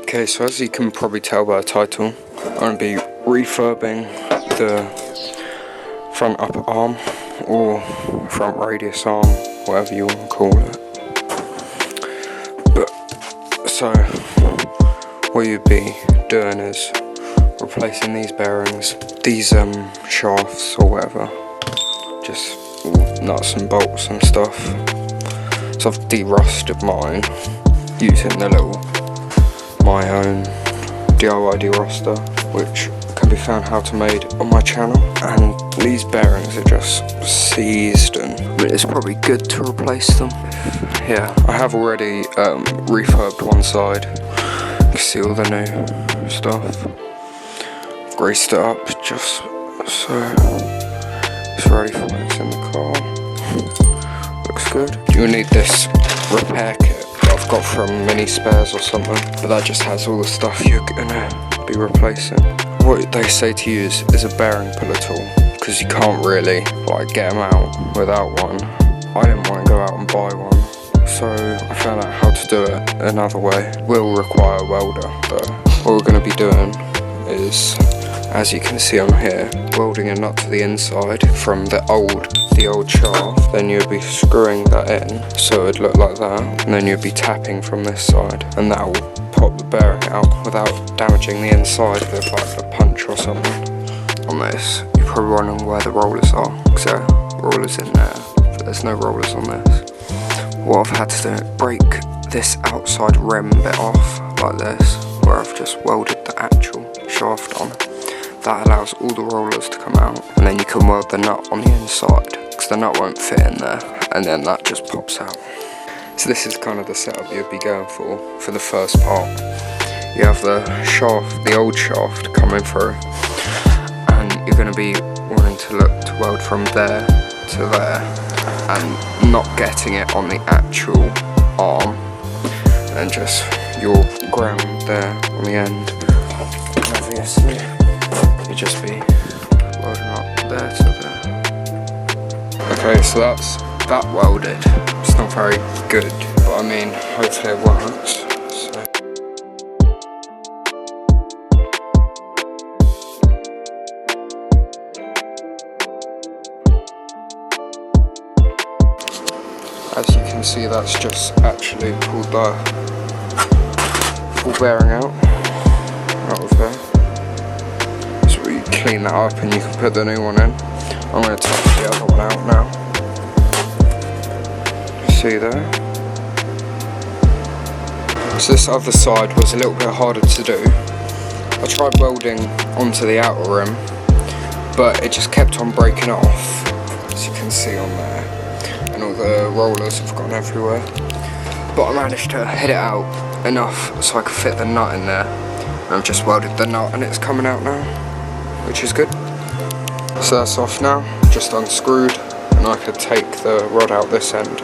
Okay, so as you can probably tell by the title, I'm going to be refurbing the front upper arm, or front radius arm, whatever you want to call it. But, so, what you'd be doing is replacing these bearings, these shafts or whatever, just nuts and bolts and stuff. So I've de-rusted mine using the little my own DIY de-ruster, which can be found how to made on my channel. And these bearings are just seized, and I mean, it's probably good to replace them. Yeah, I have already refurbed one side. You can see all the new stuff. Greased it up just so it's ready for when it's in the car. Looks good. You'll need this repair kit that I've got from Mini Spares or something, but that just has all the stuff you're gonna be replacing. What they say to use is a bearing puller tool, because you can't really like get them out without one. I didn't want to go out and buy one, so I found out how to do it another way. Will require a welder, but what we're going to be doing is, as you can see on here, welding a nut to the inside from the old shaft. Then you'd be screwing that in so it'd look like that, and then you'd be tapping from this side, and that will pop the bearing out without damaging the inside with like a punch or something. On this, you're probably wondering where the rollers are, because there are rollers in there, but there's no rollers on this. What I've had to do is break this outside rim bit off like this, where I've just welded the actual shaft on. That allows all the rollers to come out, and then you can weld the nut on the inside, because the nut won't fit in there, and then that just pops out. So this is kind of the setup you'd be going for the first part. You have the shaft, the old shaft coming through, and you're going to be wanting to look to weld from there to there, and not getting it on the actual arm, and just your ground there on the end. And obviously, you just be welding up there to there. Okay, so that's that welded. It's not very good, but I mean, hopefully it works. So. As you can see, that's just actually pulled the full bearing out of there. So we clean that up and you can put the new one in. I'm going to take the other one out now. See there? So this other side was a little bit harder to do. I tried welding onto the outer rim, but it just kept on breaking off, as you can see on there, and all the rollers have gone everywhere. But I managed to hit it out enough so I could fit the nut in there, and I've just welded the nut and it's coming out now, which is good. So that's off now, just unscrewed, and I could take the rod out this end.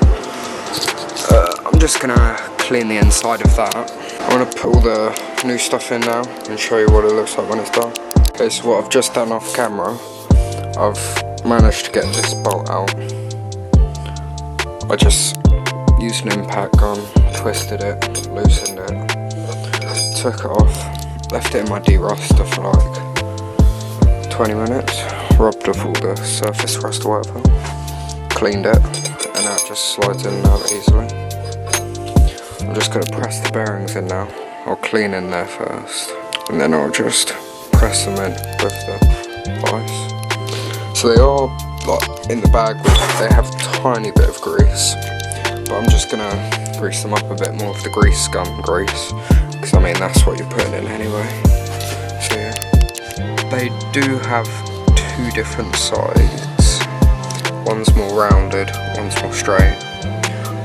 I'm just gonna clean the inside of that. I'm gonna put all the new stuff in now and show you what it looks like when it's done. Okay, so what I've just done off camera, I've managed to get this bolt out. I just used an impact gun, twisted it, loosened it, took it off, left it in my de-ruster for like 20 minutes, rubbed off all the surface rust or whatever, cleaned it, and that just slides in and out easily. I'm just going to press the bearings in now. I'll clean in there first, and then I'll just press them in with the vise. So they are like in the bag, they have a tiny bit of grease, but I'm just going to grease them up a bit more with the grease gun grease, because I mean that's what you're putting in anyway. So yeah, they do have two different sides. One's more rounded, one's more straight.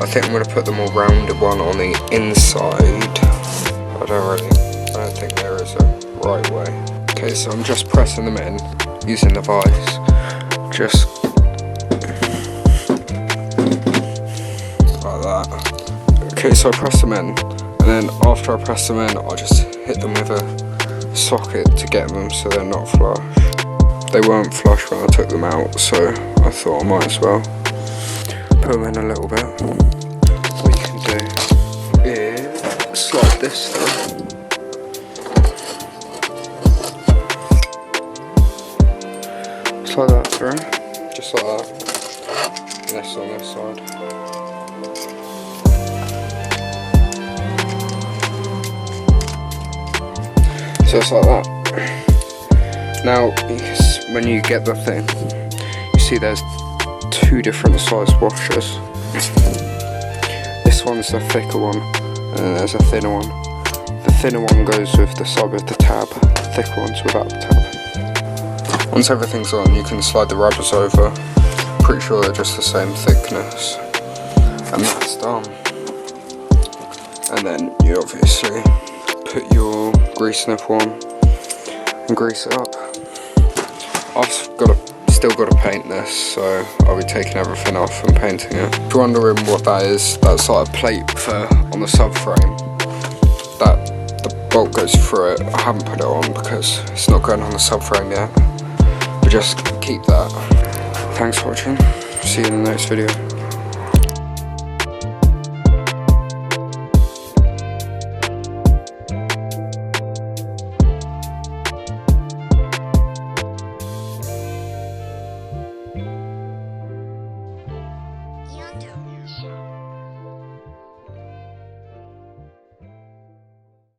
I think I'm going to put the more rounded one on the inside. I don't think there is a right way. Okay, so I'm just pressing them in using the vise. Just like that. Okay, so I press them in, and then after I press them in, I just hit them with a socket to get them so they're not flush. They weren't flush when I took them out, so I thought I might as well put them in a little bit. What you can do is slide this through, through, just like that. And this on this side. So it's like that. Now, when you get the thing, you see there's 2 different size washers. This one's the thicker one, and then there's a thinner one. The thinner one goes with the side with the tab, the thicker one's without the tab. Once everything's on, you can slide the rubbers over. Pretty sure they're just the same thickness. And that's done. And then you obviously put your grease nipple on and grease it up. I've still got to paint this, so I'll be taking everything off and painting it. If you're wondering what that is, that's like a plate on the subframe. That the bolt goes through it. I haven't put it on because it's not going on the subframe yet. But just keep that. Thanks for watching. See you in the next video.